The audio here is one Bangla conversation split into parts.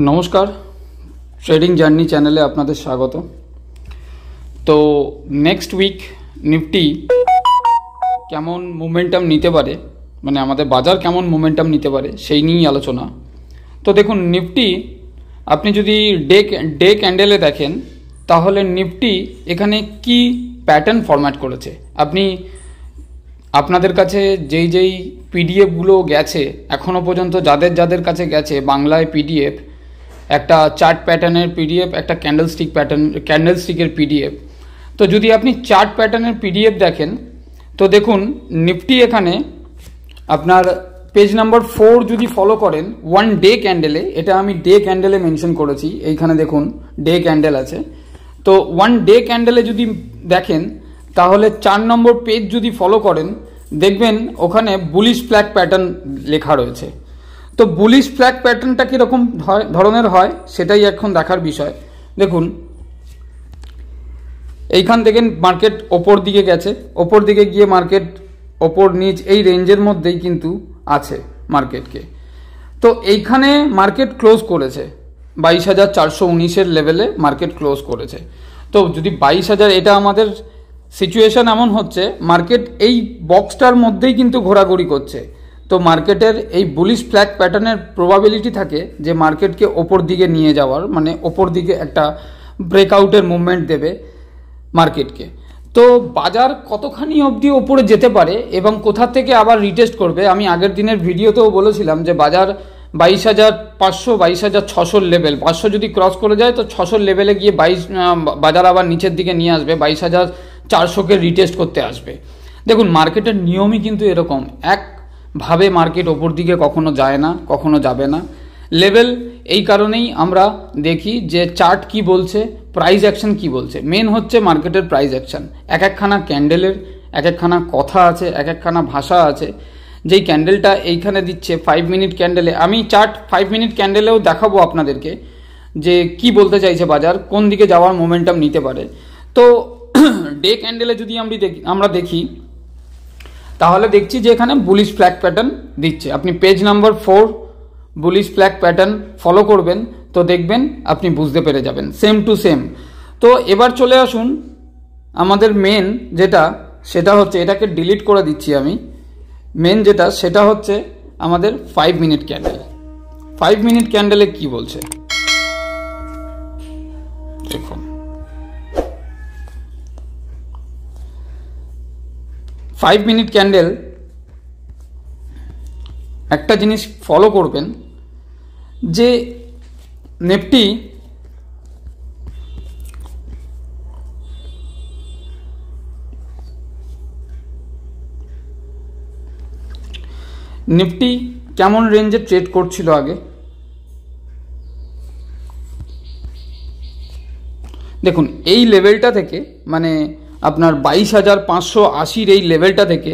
নমস্কার, ট্রেডিং জার্নি চ্যানেলে আপনাদের স্বাগত। তো নেক্সট উইক নিফটি কেমন মোমেন্টাম নিতে পারে, মানে আমাদের বাজার কেমন মোমেন্টাম নিতে পারে সেই নিয়েই আলোচনা। তো দেখুন, নিফটি আপনি যদি ডে ক্যান্ডেলে দেখেন তাহলে নিফটি এখানে কি প্যাটার্ন ফরম্যাট করেছে। আপনাদের কাছে যেই পিডিএফগুলো গেছে এখনও পর্যন্ত, যাদের কাছে গেছে বাংলায় পিডিএফ, একটা চার্ট প্যাটার্নের পিডিএফ, একটা ক্যান্ডেলস্টিকের পিডিএফ। তো যদি আপনি চার্ট প্যাটার্নের পিডিএফ দেখেন তো দেখুন নিফটি এখানে আপনার পেজ নাম্বার 4 যদি ফলো করেন ওয়ান ডে ক্যান্ডেলে, এটা আমি ডে ক্যান্ডেলে মেনশন করেছি, এইখানে দেখুন ডে ক্যান্ডেল আছে। তো ওয়ান ডে ক্যান্ডেলে যদি দেখেন তাহলে 4 নম্বর পেজ যদি ফলো করেন দেখবেন ওখানে বুলিশ ফ্ল্যাগ প্যাটার্ন লেখা রয়েছে। তো বুলিশ ফ্ল্যাগ প্যাটার্নটা কীরকম ধরনের হয় সেটাই এখন দেখার বিষয়। দেখুন এইখান থেকে মার্কেট ওপর দিকে গেছে, ওপর দিকে গিয়ে মার্কেট ওপর নিচ এই রেঞ্জের মধ্যেই কিন্তু আছে মার্কেটকে। তো এইখানে মার্কেট ক্লোজ করেছে 22,419-এর লেভেলে মার্কেট ক্লোজ করেছে। তো যদি 22,000, এটা আমাদের সিচুয়েশন এমন হচ্ছে মার্কেট এই বক্সটার মধ্যেই কিন্তু ঘোরাঘুরি করছে। তো মার্কেটের এই বুলিশ ফ্ল্যাগ প্যাটার্নের প্রবাবিলিটি থাকে যে মার্কেটকে ওপর দিকে নিয়ে যাওয়ার, মানে ওপর দিকে একটা ব্রেকআউটের মুভমেন্ট দেবে মার্কেটকে। তো বাজার কতখানি অবধি ওপরে যেতে পারে এবং কোথা থেকে আবার রিটেস্ট করবে, আমি আগের দিনের ভিডিওতেও বলেছিলাম যে বাজার 22,500 22,600 লেভেল, 500 যদি ক্রস করে যায় তো 600 লেভেলে গিয়ে বাজার আবার নিচের দিকে নিয়ে আসবে, 22,400-কে রিটেস্ট করতে আসবে। দেখুন মার্কেটের নিয়মই কিন্তু এরকম, একভাবে মার্কেট ওপর দিকে কখনো যায় না, কখনো যাবে না। লেভেল এই কারণেই আমরা দেখি যে চার্ট কি বলছে, প্রাইস অ্যাকশন কি বলছে। মেন হচ্ছে মার্কেটের প্রাইস অ্যাকশন। এক একখানা ক্যান্ডেলের এক একখানা কথা আছে, এক একখানা ভাষা আছে। যেই ক্যান্ডেলটা এইখানে দিচ্ছে 5 মিনিট ক্যান্ডেলে, আমি চার্ট 5 মিনিট ক্যান্ডেলেও দেখাবো আপনাদেরকে যে কি বলতে চাইছে বাজার, কোন দিকে যাওয়ার মোমেন্টাম নিতে পারে। তো ডে ক্যান্ডেলে যদি আমরা দেখি তাহলে দেখছি যে এখানে বুলিশ ফ্ল্যাগ প্যাটার্ন দিচ্ছে। আপনি page number 4 bullish flag pattern follow করবেন তো দেখবেন আপনি বুঝতে পেরে যাবেন, সেম টু সেম। তো এবার চলে আসুন আমাদের মেন যেটা, সেটা হচ্ছে, এটাকে ডিলিট করে দিচ্ছি আমি, মেন যেটা সেটা হচ্ছে আমাদের 5 মিনিট ক্যান্ডেল। 5 মিনিট ক্যান্ডেলে কি বলছে দেখুন। 5 মিনিট ক্যান্ডেল একটা জিনিস ফলো করবেন যে নিফটি কেমন রেঞ্জে ট্রেড করছিল আগে দেখুন। এই লেভেলটা থেকে, মানে আপনার 22,580-র এই লেভেলটা থেকে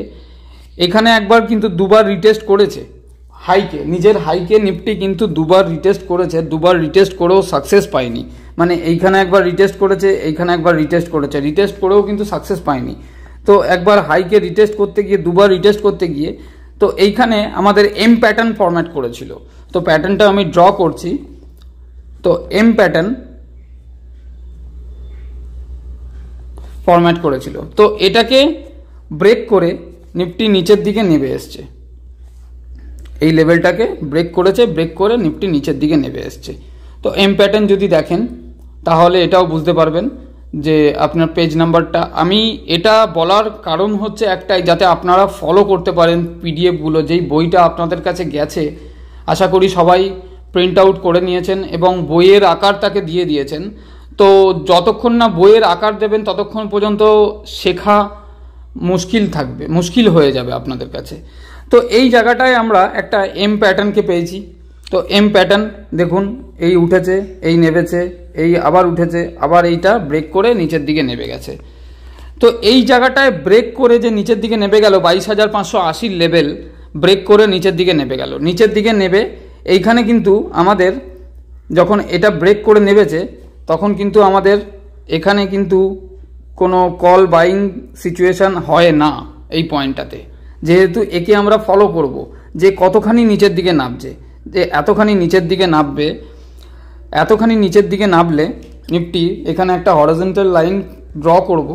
এখানে একবার কিন্তু দুবার রিটেস্ট করেছে হাইকে, নিজের হাইকে নিফটি কিন্তু দুবার রিটেস্ট করেছে, দুবার রিটেস্ট করেও সাকসেস পায়নি। মানে এইখানে একবার রিটেস্ট করেছে, এইখানে একবার রিটেস্ট করেছে, রিটেস্ট করেও কিন্তু সাকসেস পায়নি। তো একবার হাইকে রিটেস্ট করতে গিয়ে, দুবার রিটেস্ট করতে গিয়ে, তো এইখানে আমাদের এম প্যাটার্ন ফরম্যাট করেছিল। তো প্যাটার্নটা আমি ড্র করছি। তো এম প্যাটার্ন ফরম্যাট করেছিল, তো এটাকে ব্রেক করে নিফটি নিচের দিকে নেমে এসছে। এই লেভেলটাকে ব্রেক করেছে, ব্রেক করে নিফটি নিচের দিকে নেমে এসছে। তো এম প্যাটার্ন যদি দেখেন তাহলে এটাও বুঝতে পারবেন যে আপনার পেজ নাম্বারটা, আমি এটা বলার কারণ হচ্ছে একটাই, যাতে আপনারা ফলো করতে পারেন পিডিএফগুলো। যেই বইটা আপনাদের কাছে গেছে আশা করি সবাই প্রিন্ট আউট করে নিয়েছেন এবং বইয়ের আকার তাকে দিয়ে দিয়েছেন। তো যতক্ষণ না বইয়ের আকার দেবেন ততক্ষণ পর্যন্ত শেখা মুশকিল হয়ে যাবে আপনাদের কাছে। তো এই জায়গাটায় আমরা একটা এম প্যাটার্নকে পেয়েছি। তো এম প্যাটার্ন দেখুন, এই উঠেছে, এই নেমেছে, এই আবার উঠেছে, আবার এইটা ব্রেক করে নিচের দিকে নেমে গেছে। তো এই জায়গাটায় ব্রেক করে যে নিচের দিকে নেমে গেল, 22,580 লেভেল ব্রেক করে নিচের দিকে নেমে গেল। নিচের দিকে নেবে এইখানে কিন্তু আমাদের যখন এটা ব্রেক করে নেমেছে তখন কিন্তু আমাদের এখানে কিন্তু কোনো কল বাইং সিচুয়েশান হয় না এই পয়েন্টটাতে, যেহেতু একে আমরা ফলো করব যে কতখানি নিচের দিকে নামছে, যে এতখানি নিচের দিকে নামবে এতখানি নিচের দিকে নামলে নিফটি এখানে একটা হরিজন্টাল লাইন ড্র করব,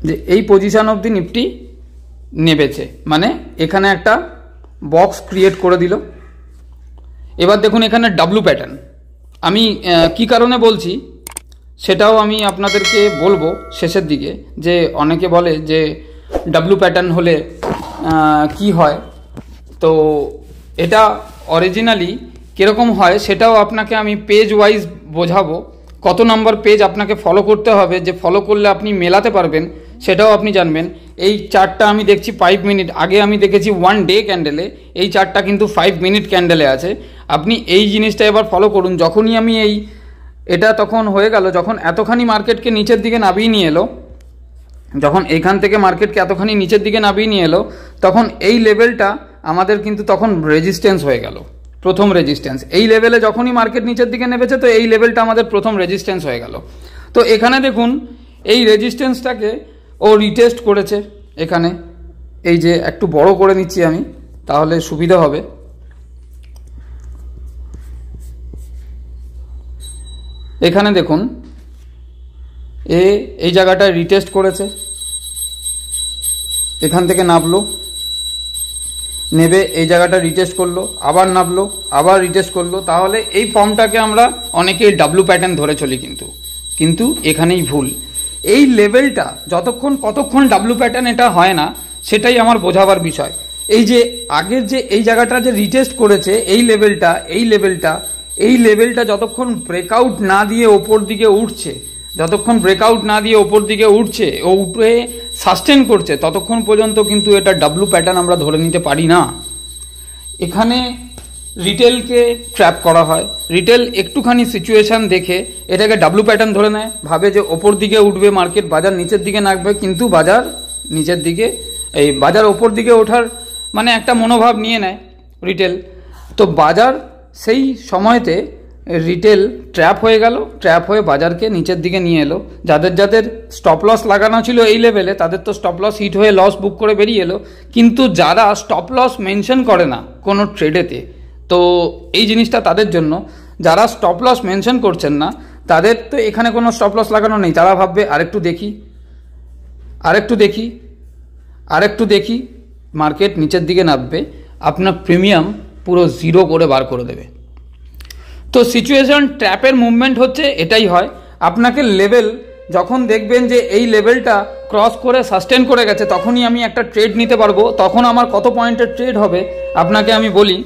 যে এই পজিশন অবধি নিফটি নেবেছে, মানে এখানে একটা বক্স ক্রিয়েট করে দিল। এবার দেখুন এখানে ডাব্লু প্যাটার্ন, আমি কি কারণে বলছি সেটাও আমি আপনাদেরকে বলবো শেষের দিকে, যে অনেকে বলে যে ডাব্লু প্যাটার্ন হলে কি হয়, তো এটা অরিজিনালি কীরকম হয় সেটাও আপনাকে আমি পেজ ওয়াইজ বোঝাবো। কত নম্বর পেজ আপনাকে ফলো করতে হবে, যে ফলো করলে আপনি মেলাতে পারবেন সেটাও আপনি জানবেন। এই চার্টটা আমি দেখছি 5 মিনিট, আগে আমি দেখেছি 1 ডে ক্যান্ডেলে, এই চার্টটা কিন্তু 5 মিনিট ক্যান্ডেলে আছে। আপনি এই জিনিসটা এবার ফলো করুন। যখনই আমি এটা তখন হয়ে গেল যখন এতখানি মার্কেটকে নিচের দিকে নামিয়ে নিয়ে এলো, যখন এইখান থেকে মার্কেটকে এতখানি নিচের দিকে নামিয়ে নিয়ে এলো, তখন এই লেভেলটা আমাদের কিন্তু তখন রেজিস্ট্যান্স হয়ে গেল, প্রথম রেজিস্ট্যান্স। এই লেভেলে যখনই মার্কেট নিচের দিকে নেমেছে, তো এই লেভেলটা আমাদের প্রথম রেজিস্ট্যান্স হয়ে গেল। তো এখানে দেখুন এই রেজিস্ট্যান্সটাকে ও রিটেস্ট করেছে। এখানে এই যে একটু বড় করে নিচ্ছি আমি, তাহলে সুবিধা হবে। এখানে দেখুন এই জায়গাটায় রিটেস্ট করেছে, এখান থেকে নামলো, নেবে এই জায়গাটা রিটেস্ট করলো, আবার নামলো, আবার রিটেস্ট করলো। তাহলে এই ফর্মটাকে আমরা অনেকেই ডাব্লু প্যাটার্ন ধরে চলি, কিন্তু এখানেই ভুল। এই লেভেলটা কতক্ষণ ডাব্লু প্যাটার্ন এটা হয় না, সেটাই আমার বোঝাবার বিষয়। এই যে আগের যে এই জায়গাটা যে রিটেস্ট করেছে, এই লেভেলটা যতক্ষণ ব্রেকআউট না দিয়ে ওপর দিকে উঠছে, ও উপরে সাস্টেন করছে, ততক্ষণ পর্যন্ত কিন্তু এটা ডাব্লু প্যাটার্ন আমরা ধরে নিতে পারি না। এখানে রিটেলকে ট্র্যাপ করা হয়। রিটেল একটুখানি সিচুয়েশন দেখে এটাকে ডাব্লু প্যাটার্ন ধরে নেয়, ভাবে যে ওপর দিকে উঠবে মার্কেট, বাজার নিচের দিকে নামবে, কিন্তু বাজার নিচের দিকে, বাজার ওপর দিকে ওঠার মানে একটা মনোভাব নিয়ে নেয় রিটেল। তো বাজার সেই সময়তে রিটেল ট্র্যাপ হয়ে গেল, ট্র্যাপ হয়ে বাজারকে নিচের দিকে নিয়ে এলো। যাদের স্টপ লস লাগানো ছিল এই লেভেলে, তাদের তো স্টপ লস হিট হয়ে লস বুক করে বেরিয়ে এলো। কিন্তু যারা স্টপ লস মেনশন করে না কোনো ট্রেডেতে, তো এই জিনিসটা তাদের জন্য, যারা স্টপ লস মেনশন করছেন না তাদের তো এখানে কোনো স্টপ লস লাগানো নেই। তারা ভাববে আরেকটু দেখি মার্কেট নিচের দিকে নামবে, আপনার প্রিমিয়াম পুরো জিরো করে বার করে দেবে। তো সিচুয়েশন ট্র্যাপের মুভমেন্ট হচ্ছে এটাই হয়। আপনাকে লেভেল যখন দেখবেন যে এই লেভেলটা ক্রস করে সাস্টেন করে গেছে, তখনই আমি একটা ট্রেড নিতে পারবো। তখন আমার কত পয়েন্টের ট্রেড হবে আপনাকে আমি বলি।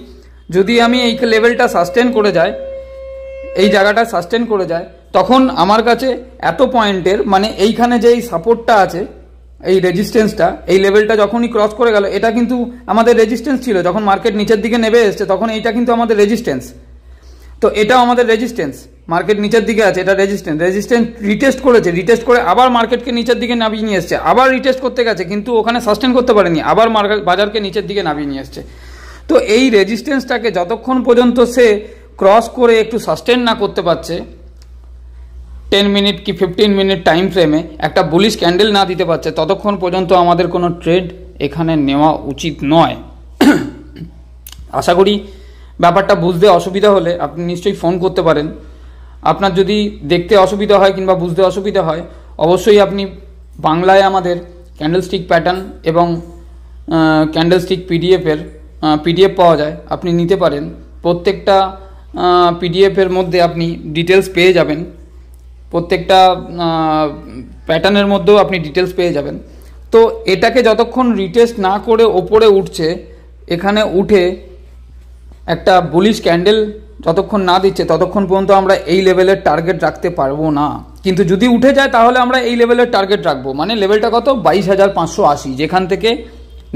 যদি আমি এই লেভেলটা সাস্টেন করে যায়, এই জায়গাটা সাস্টেন করে যায়, তখন আমার কাছে এত পয়েন্টের, মানে এইখানে যে এই সাপোর্টটা আছে, এই রেজিস্ট্যান্সটা, এই লেভেলটা যখনই ক্রস করে গেল, এটা কিন্তু আমাদের রেজিস্ট্যান্স ছিল। যখন মার্কেট নিচের দিকে নেমে এসছে, তখন এইটা কিন্তু আমাদের রেজিস্ট্যান্স। তো এটাও আমাদের রেজিস্ট্যান্স, মার্কেট নিচের দিকে আছে, এটা রেজিস্ট্যান্স রিটেস্ট করেছে, রিটেস্ট করে আবার মার্কেটকে নিচের দিকে নামিয়ে নিয়ে এসছে, আবার রিটেস্ট করতে গেছে, কিন্তু ওখানে সাস্টেন করতে পারেনি, আবার বাজারকে নিচের দিকে নামিয়ে নিয়ে এসছে। তো এই রেজিস্ট্যান্সটাকে যতক্ষণ পর্যন্ত সে ক্রস করে একটু সাস্টেন না করতে পারছে, 10 মিনিট কি 15 মিনিট টাইম ফ্রেমে একটা বুলিশ ক্যান্ডেল না দিতে পারছে, ততক্ষণ পর্যন্ত আমাদের কোনো ট্রেড এখানে নেওয়া উচিত নয়। আশা করি ব্যাপারটা বুঝতে অসুবিধা হলে আপনি নিশ্চয়ই ফোন করতে পারেন। আপনার যদি দেখতে অসুবিধা হয় কিংবা বুঝতে অসুবিধা হয়, অবশ্যই আপনি বাংলায় আমাদের ক্যান্ডেলস্টিক প্যাটার্ন এবং ক্যান্ডেলস্টিক পিডিএফ পাওয়া যায়, আপনি নিতে পারেন। প্রত্যেকটা পিডিএফের মধ্যে আপনি ডিটেলস পেয়ে যাবেন, প্রত্যেকটা প্যাটার্নের মধ্যেও আপনি ডিটেলস পেয়ে যাবেন। তো এটাকে যতক্ষণ রিটেস্ট না করে ওপরে উঠছে, এখানে উঠে একটা বুলিশ ক্যান্ডেল যতক্ষণ না দিচ্ছে, ততক্ষণ পর্যন্ত আমরা এই লেভেলের টার্গেট রাখতে পারবো না। কিন্তু যদি উঠে যায় তাহলে আমরা এই লেভেলের টার্গেট রাখবো। মানে লেভেলটা কত? 22,580, যেখান থেকে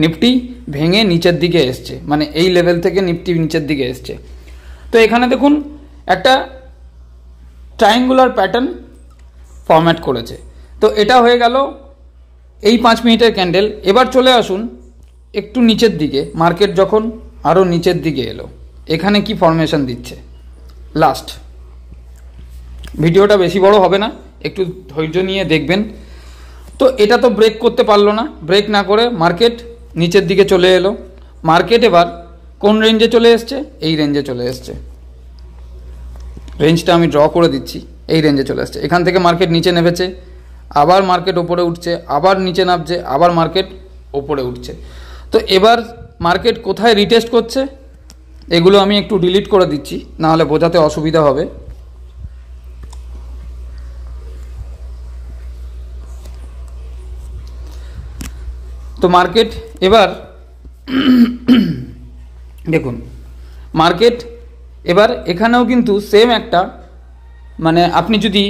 নিফটি ভেঙে নিচের দিকে এসছে, মানে এই লেভেল থেকে নিফটি নিচের দিকে এসছে। তো এখানে দেখুন একটা ট্রায়াঙ্গুলার প্যাটার্ন ফরম্যাট করেছে। তো এটা হয়ে গেল এই 5 মিনিটের ক্যান্ডেল। এবার চলে আসুন একটু নিচের দিকে, মার্কেট যখন আরও নিচের দিকে এলো, এখানে কি ফরমেশন দিচ্ছে। লাস্ট ভিডিওটা বেশি বড় হবে না, একটু ধৈর্য নিয়ে দেখবেন। তো এটা তো ব্রেক করতে পারলো না, ব্রেক না করে মার্কেট নিচের দিকে চলে এলো। মার্কেট এবার কোন রেঞ্জে চলে এসছে? এই রেঞ্জে চলে এসছে। রেঞ্জটা আমি ড্র করে দিচ্ছি, এই রেঞ্জে চলে আসছে। এখান থেকে মার্কেট নিচে নেমেছে, আবার মার্কেট ওপরে উঠছে, আবার নিচে নামছে, আবার মার্কেট ওপরে উঠছে। তো এবার মার্কেট কোথায় রিটেস্ট করছে এগুলো আমি একটু ডিলিট করে দিচ্ছি, নাহলে বোঝাতে অসুবিধা হবে। তো মার্কেট এবার দেখুন, মার্কেট এবার এখানেও কিন্তু সেম একটা, মানে আপনি যদি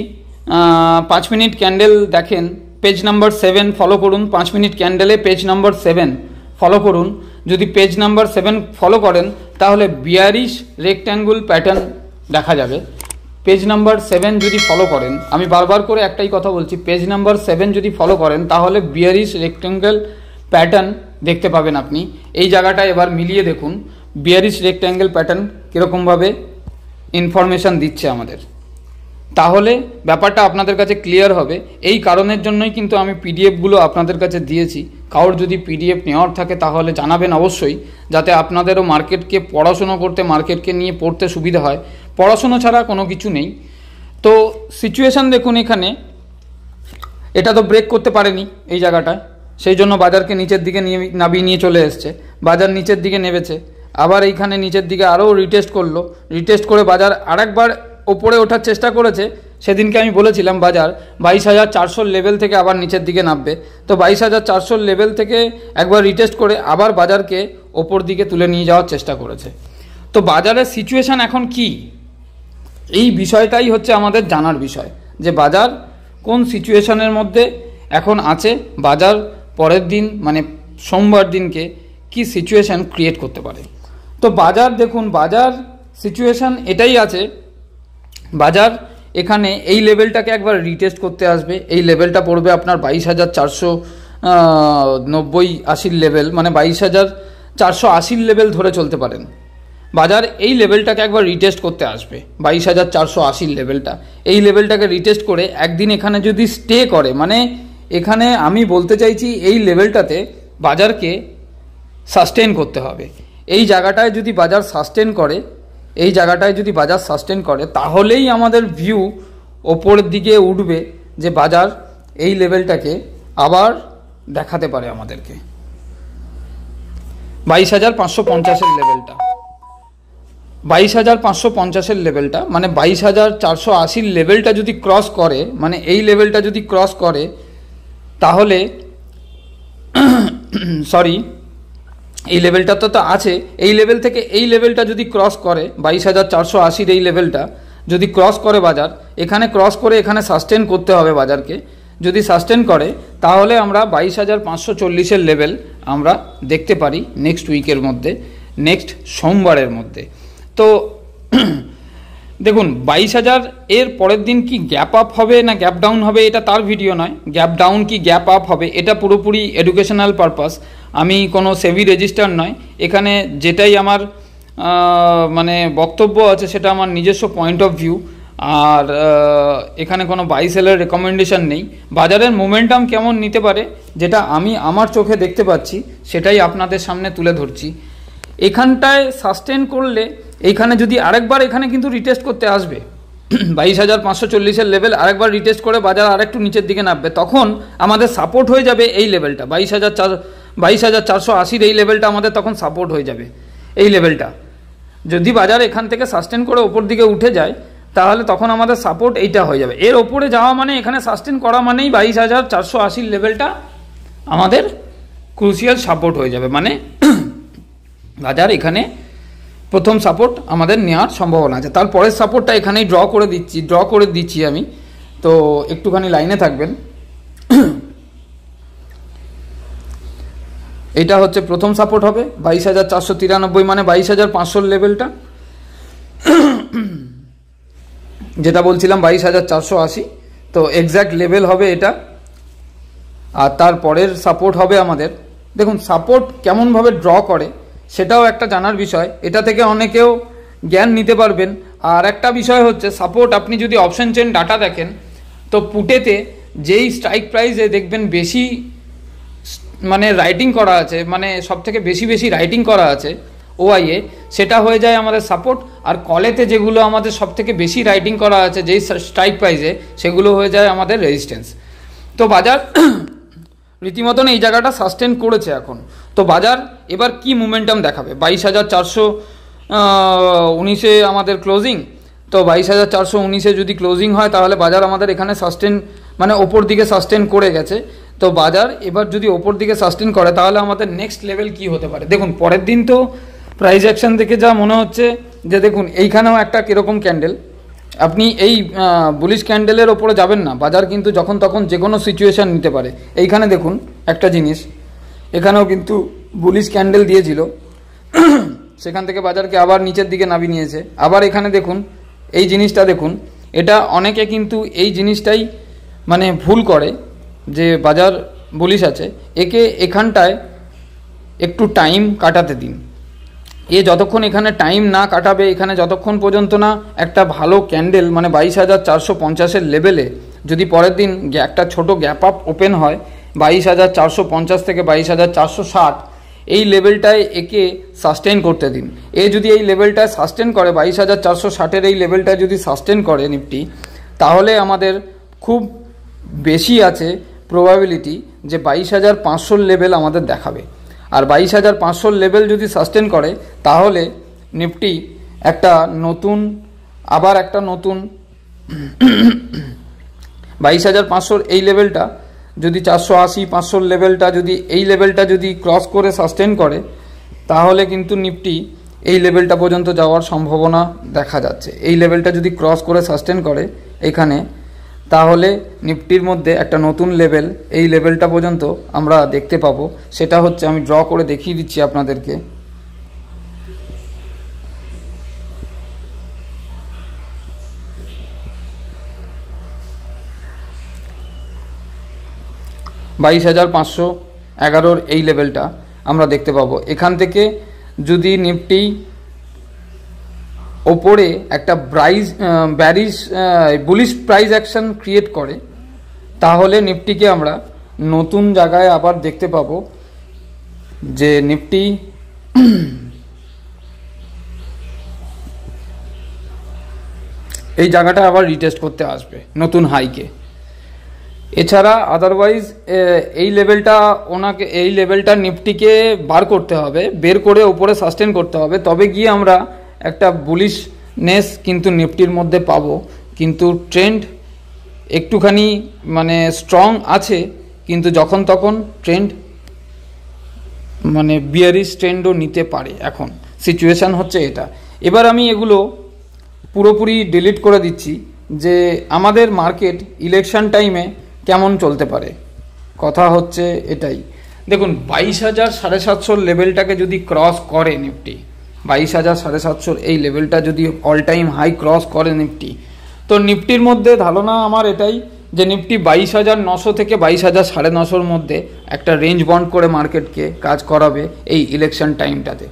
5 মিনিট ক্যান্ডেল দেখেন, পেজ নাম্বার 7 ফলো করুন, 5 মিনিট ক্যান্ডেলে পেজ নাম্বার 7 ফলো করুন। যদি পেজ নাম্বার 7 ফলো করেন তাহলে বিয়ারিশ রেক্ট্যাঙ্গুল প্যাটার্ন দেখা যাবে। পেজ নাম্বার 7 যদি ফলো করেন, আমি বারবার করে একটাই কথা বলছি, পেজ নাম্বার 7 যদি ফলো করেন তাহলে বিয়ারিশ রেক্ট্যাঙ্গেল প্যাটার্ন দেখতে পাবেন আপনি। এই জায়গাটা এবার মিলিয়ে দেখুন বিয়ারিশ রেক্ট্যাঙ্গেল প্যাটার্ন কীরকমভাবে ইনফরমেশান দিচ্ছে আমাদের, তাহলে ব্যাপারটা আপনাদের কাছে ক্লিয়ার হবে। এই কারণের জন্যই কিন্তু আমি পিডিএফগুলো আপনাদের কাছে দিয়েছি। কারোর যদি পিডিএফ নেওয়ার থাকে তাহলে জানাবেন অবশ্যই, যাতে আপনাদেরও মার্কেটকে পড়াশুনো করতে, মার্কেটকে নিয়ে পড়তে সুবিধা হয়। পড়াশুনো ছাড়া কোনো কিছু নেই। তো সিচুয়েশান দেখুন, এখানে এটা তো ব্রেক করতে পারেনি এই জায়গাটায়, সেই জন্য বাজারকে নিচের দিকে নামিয়ে নিয়ে চলে এসছে। বাজার নিচের দিকে নেমেছে, আবার এইখানে নিচের দিকে আরও রিটেস্ট করলো, রিটেস্ট করে বাজার আরেকবার ওপরে ওঠার চেষ্টা করেছে। সেদিনকে আমি বলেছিলাম বাজার 22,400 লেভেল থেকে আবার নিচের দিকে নামবে। তো 22,400 লেভেল থেকে একবার রিটেস্ট করে আবার বাজারকে ওপর দিকে তুলে নিয়ে যাওয়ার চেষ্টা করেছে। তো বাজারের সিচুয়েশান এখন কি, এই বিষয়টাই হচ্ছে আমাদের জানার বিষয়, যে বাজার কোন সিচুয়েশানের মধ্যে এখন আছে, বাজার পরের দিন মানে সোমবার দিনকে কি সিচুয়েশান ক্রিয়েট করতে পারে। তো বাজার দেখুন, বাজার সিচুয়েশান এটাই আছে, বাজার এখানে এই লেভেলটাকে একবার রিটেস্ট করতে আসবে। এই লেভেলটা পড়বে আপনার 22,490-80 লেভেল, মানে 22,480 লেভেল ধরে চলতে পারেন। বাজার এই লেভেলটাকে একবার রিটেস্ট করতে আসবে, 22,480 লেভেলটা। এই লেভেলটাকে রিটেস্ট করে একদিন এখানে যদি স্টে করে, মানে এখানে আমি বলতে চাইছি এই লেভেলটাতে বাজারকে সাস্টেন করতে হবে। এই জায়গাটায় যদি বাজার সাস্টেন করে, এই জায়গাটায় যদি বাজার সাস্টেন করে তাহলেই আমাদের ভিউ ওপরের দিকে উঠবে, যে বাজার এই লেভেলটাকে আবার দেখাতে পারে আমাদেরকে। 22,550-এর লেভেলটা, 22,550-এর লেভেলটা মানে 22,480 লেভেলটা যদি ক্রস করে, মানে এই লেভেলটা যদি ক্রস করে তাহলে সরি এই লেভেলটা তো আছে, এই লেভেল থেকে এই লেভেলটা যদি ক্রস করে 22,480 এই লেভেলটা যদি ক্রস করে বাজার, এখানে ক্রস করে এখানে সাস্টেন করতে হবে বাজারকে। যদি সাস্টেন করে তাহলে আমরা 22,540-এর লেভেল আমরা দেখতে পারি নেক্সট উইকের মধ্যে, নেক্সট সোমবারের মধ্যে। তো দেখুন 22,000 এর পরের দিন কি গ্যাপ আপ হবে না গ্যাপ ডাউন হবে, এটা তার ভিডিও নয়। গ্যাপ ডাউন কি গ্যাপ আপ হবে এটা পুরোপুরি এডুকেশনাল পারপাস, আমি কোনো সেবি রেজিস্টার নয়। এখানে যেটাই আমার মানে বক্তব্য আছে সেটা আমার নিজস্ব পয়েন্ট অফ ভিউ, আর এখানে কোনো বাই সেলের রেকমেন্ডেশন নেই। বাজারের মোমেন্টাম কেমন নিতে পারে যেটা আমি আমার চোখে দেখতে পাচ্ছি সেটাই আপনাদের সামনে তুলে ধরছি। এখানটায় সাস্টেন করলে এইখানে যদি আরেকবার এখানে কিন্তু রিটেস্ট করতে আসবে 22,540-এর লেভেল, আরেকবার রিটেস্ট করে বাজার আরেকটু নিচের দিকে নামবে, তখন আমাদের সাপোর্ট হয়ে যাবে এই লেভেলটা 22,480-র এই লেভেলটা আমাদের তখন সাপোর্ট হয়ে যাবে। এই লেভেলটা যদি বাজার এখান থেকে সাস্টেন করে ওপর দিকে উঠে যায় তাহলে তখন আমাদের সাপোর্ট এইটা হয়ে যাবে। এর ওপরে যাওয়া মানে এখানে সাস্টেন করা মানেই 22,480 লেভেলটা আমাদের ক্রুশিয়াল সাপোর্ট হয়ে যাবে, মানে বাজার এখানে প্রথম সাপোর্ট আমাদের নেওয়ার সম্ভাবনা আছে। তারপরের সাপোর্টটা এখানেই ড্র করে দিচ্ছি আমি, তো একটুখানি লাইনে থাকবেন। এটা হচ্ছে প্রথম সাপোর্ট হবে 22,493, মানে 22,500 লেভেলটা, যেটা বলছিলাম 22,480, তো এক্স্যাক্ট লেভেল হবে এটা। আর তারপরের সাপোর্ট হবে আমাদের, দেখুন সাপোর্ট কেমনভাবে ড্র করে সেটাও একটা জানার বিষয়, এটা থেকে অনেকেও জ্ঞান নিতে পারবেন। আর একটা বিষয় হচ্ছে সাপোর্ট, আপনি যদি অপশন চেন ডাটা দেখেন তো পুটেতে যেই স্ট্রাইক প্রাইসে দেখবেন বেশি মানে রাইটিং করা আছে, মানে সব থেকে বেশি রাইটিং করা আছে, OIA, সেটা হয়ে যায় আমাদের সাপোর্ট। আর কলেতে যেগুলো আমাদের সব থেকে বেশি রাইটিং করা আছে যেই স্ট্রাইক প্রাইসে, সেগুলো হয়ে যায় আমাদের রেজিস্ট্যান্স। তো বাজার রীতিমতন এই জায়গাটা সাস্টেন করেছে এখন। তো বাজার এবার কি মোমেন্টাম দেখাবে? 22,419-এ আমাদের ক্লোজিং। তো 22,419-এ যদি ক্লোজিং হয় তাহলে বাজার আমাদের এখানে সাস্টেন মানে ওপর দিকে সাস্টেন করে গেছে। তো বাজার এবার যদি ওপর দিকে সাস্টেন করে তাহলে আমাদের নেক্সট লেভেল কি হতে পারে? দেখুন পরের দিন তো প্রাইস অ্যাকশন থেকে যা মনে হচ্ছে যে দেখুন এইখানেও একটা কীরকম ক্যান্ডেল, আপনি এই বুলিশ ক্যান্ডেলের ওপরে যাবেন না, বাজার কিন্তু যখন তখন যে কোনো সিচুয়েশান নিতে পারে। এইখানে দেখুন একটা জিনিস, এখানেও কিন্তু বুলিশ ক্যান্ডেল দিয়েছিল, সেখান থেকে বাজারকে আবার নিচের দিকে নামিয়ে নিয়েছে। আবার এখানে দেখুন এই জিনিসটা দেখুন, এটা অনেকে কিন্তু এই জিনিসটাই মানে ভুল করে যে বাজার বুলিশ আছে, একে এখানটায় একটু টাইম কাটাতে দিন। যতক্ষণ এখানে টাইম না কাটাবে, এখানে যতক্ষণ পর্যন্ত না একটা ভালো ক্যান্ডেল মানে 22,450-এর লেভেলে যদি পরের দিন একটা ছোট গ্যাপ আপ ওপেন হয় 22,450 থেকে 22,460, এই লেভেলটায় একে সাস্টেন করতে দিন। যদি এই লেভেলটায় সাস্টেন করে 22,460-এর এই লেভেলটায় যদি সাস্টেন করে নিফটি, তাহলে আমাদের খুব বেশি আছে প্রবাবিলিটি যে 22,500 লেভেল আমাদের দেখাবে। আর 22,500 লেভেল যদি সাস্টেন করে তাহলে নিফটি আবার একটা নতুন 22,500 এই লেভেলটা যদি 480-500 লেভেলটা যদি এই লেভেলটা যদি ক্রস করে সাস্টেন করে, তাহলে কিন্তু নিফটি এই লেভেলটা পর্যন্ত যাওয়ার সম্ভাবনা দেখা যাচ্ছে। এই লেভেলটা যদি ক্রস করে সাস্টেন করে এখানে, তাহলে নিফটির মধ্যে একটা নতুন লেভেল, এই লেভেলটা পর্যন্ত আমরা দেখতে পাবো। সেটা হচ্ছে, আমি ড্র করে দেখিয়ে দিচ্ছি আপনাদেরকে। $22,511 এই লেভেলটা আমরা দেখতে পাবো। এখান থেকে যদি নিফটি ওপরে একটা বুলিশ প্রাইস অ্যাকশন ক্রিয়েট করে, তাহলে নিফটিকে আমরা নতুন জায়গায় আবার দেখতে পাবো যে নিফটি এই জায়গাটা আবার রিটেস্ট করতে আসবে নতুন হাইকে। এছাড়া আদারওয়াইজ এই লেভেলটা নিফটিকে বের করে উপরে সাস্টেন করতে হবে, তবে গিয়ে আমরা একটা বুলিশনেস কিন্তু নিফটির মধ্যে পাবো। কিন্তু ট্রেন্ড একটুখানি মানে স্ট্রং আছে, কিন্তু যখন তখন ট্রেন্ড মানে বিয়ারিশ ট্রেন্ডও নিতে পারে। এখন সিচুয়েশান হচ্ছে এটা। এবার আমি এগুলো পুরোপুরি ডিলিট করে দিচ্ছি যে আমাদের মার্কেট ইলেকশন টাইমে কেমন চলতে পারে। কথা হচ্ছে এটাই, দেখুন 22,750 লেভেলটাকে যদি ক্রস করে নিফটি, 22,750 এই লেভেলটা যদি অল টাইম হাই ক্রস করে নিফটি, তো নিফটির মধ্যে ধারণা আমার এটাই যে নিফটি 22,900 থেকে 22,950-র মধ্যে একটা রেঞ্জ বন্ড করে মার্কেটকে কাজ করাবে এই ইলেকশন টাইমটাতে।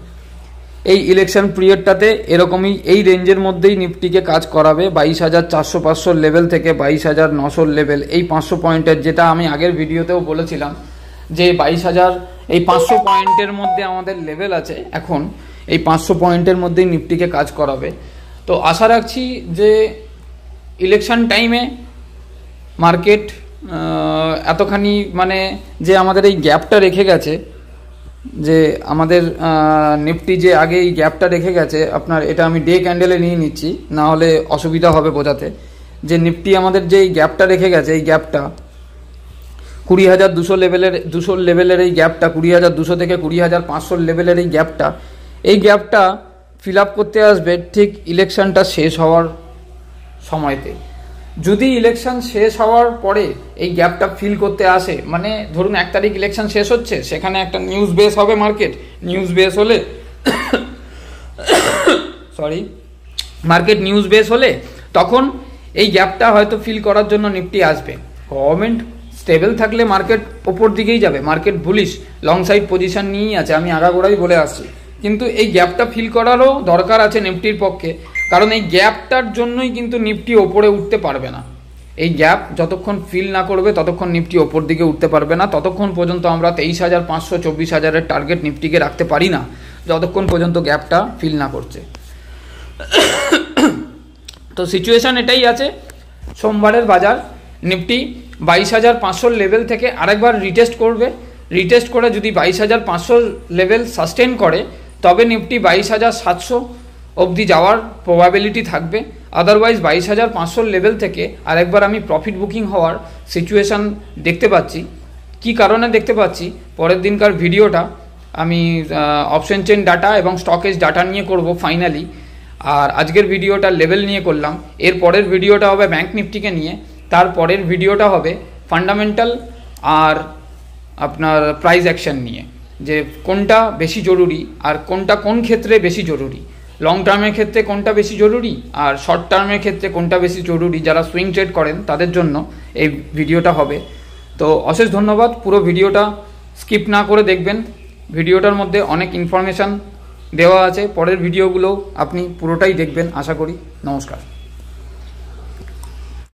এই ইলেকশন পিরিয়ডটাতে এরকমই এই রেঞ্জের মধ্যেই নিফটিকে কাজ করাবে। 22,400-500 লেভেল থেকে 22,900 লেভেল, এই 500 পয়েন্টের, যেটা আমি আগের ভিডিওতেও বলেছিলাম যে 500 পয়েন্টের মধ্যে আমাদের লেভেল আছে। এখন এই 500 পয়েন্টের মধ্যেই নিফটিকে কাজ করাবে। তো আশা রাখছি যে ইলেকশন টাইমে মার্কেট এতখানি মানে যে আমাদের এই গ্যাপটা রেখে গেছে, যে আমাদের নিফটি যে আগে এই গ্যাপটা রেখে গেছে, আপনার এটা আমি ডে ক্যান্ডেলে নিয়ে নিচ্ছি, না হলে অসুবিধা হবে বোঝাতে। যে নিফটি আমাদের যে এই গ্যাপটা রেখে গেছে, এই গ্যাপটা 20,200 লেভেলের এই গ্যাপটা 20,200 থেকে 20,500 লেভেলের এই গ্যাপটা ফিল আপ করতে আসবে ঠিক ইলেকশনটা শেষ হওয়ার সময়তে। যদি ইলেকশন শেষ হওয়ার পরে এই গ্যাপটা ফিল করতে আসে, মানে ধরুন 1 তারিখ ইলেকশন শেষ হচ্ছে, সেখানে একটা নিউজ বেস হবে মার্কেট, নিউজ বেস হলে মার্কেট নিউজ বেস হলে তখন এই গ্যাপটা হয়তো ফিল করার জন্য নিফটি আসবে। গভর্নমেন্ট স্টেবল থাকলে মার্কেট ওপর দিকেই যাবে, market bullish long side position নিয়েই আছে, আমি আগাগোড়াই বলে আসছি। কিন্তু এই গ্যাপটা ফিল করারও দরকার আছে নিফটির পক্ষে, কারণ এই গ্যাপটার জন্যই কিন্তু নিফটি ওপরে উঠতে পারবে না। এই গ্যাপ যতক্ষণ ফিল না করবে ততক্ষণ নিফটি ওপর দিকে উঠতে পারবে না। ততক্ষণ পর্যন্ত আমরা 23,500 24,000-এর টার্গেট নিফটিকে রাখতে পারি না। যতক্ষণ পর্যন্ত গ্যাপটা ফিল না করছে। তো সিচুয়েশান এটাই আছে, সোমবারের বাজার নিফটি 22,500 লেভেল থেকে আরেকবার রিটেস্ট করবে। রিটেস্ট করে যদি 22,500 লেভেল সাস্টেন করে তবে নিফটি 22,700 অবধি যাওয়ার প্রবাবিলিটি থাকবে। আদারওয়াইজ 22,500 লেভেল থেকে আরেকবার আমি প্রফিট বুকিং হওয়ার সিচুয়েশান দেখতে পাচ্ছি। কি কারণে দেখতে পাচ্ছি, পরের দিনকার ভিডিওটা আমি অপশন চেন ডাটা এবং স্টকেজ ডাটা নিয়ে করব ফাইনালি। আর আজকের ভিডিওটা লেভেল নিয়ে করলাম, এর পরের ভিডিওটা হবে ব্যাঙ্ক নিফটিকে নিয়ে, তারপরের ভিডিওটা হবে ফান্ডামেন্টাল আর আপনার প্রাইস অ্যাকশন নিয়ে, যে কোনটা বেশি জরুরি আর কোনটা কোন ক্ষেত্রে বেশি জরুরি, লং টার্মের ক্ষেত্রে কোনটা বেশি জরুরি আর শর্ট টার্মের ক্ষেত্রে কোনটা বেশি জরুরি। যারা সুইং ট্রেড করেন তাদের জন্য এই ভিডিওটা হবে। তো অশেষ ধন্যবাদ, পুরো ভিডিওটা স্কিপ না করে দেখবেন। ভিডিওটার মধ্যে অনেক ইনফরমেশান দেওয়া আছে, পরের ভিডিওগুলো আপনি পুরোটাই দেখবেন আশা করি। নমস্কার।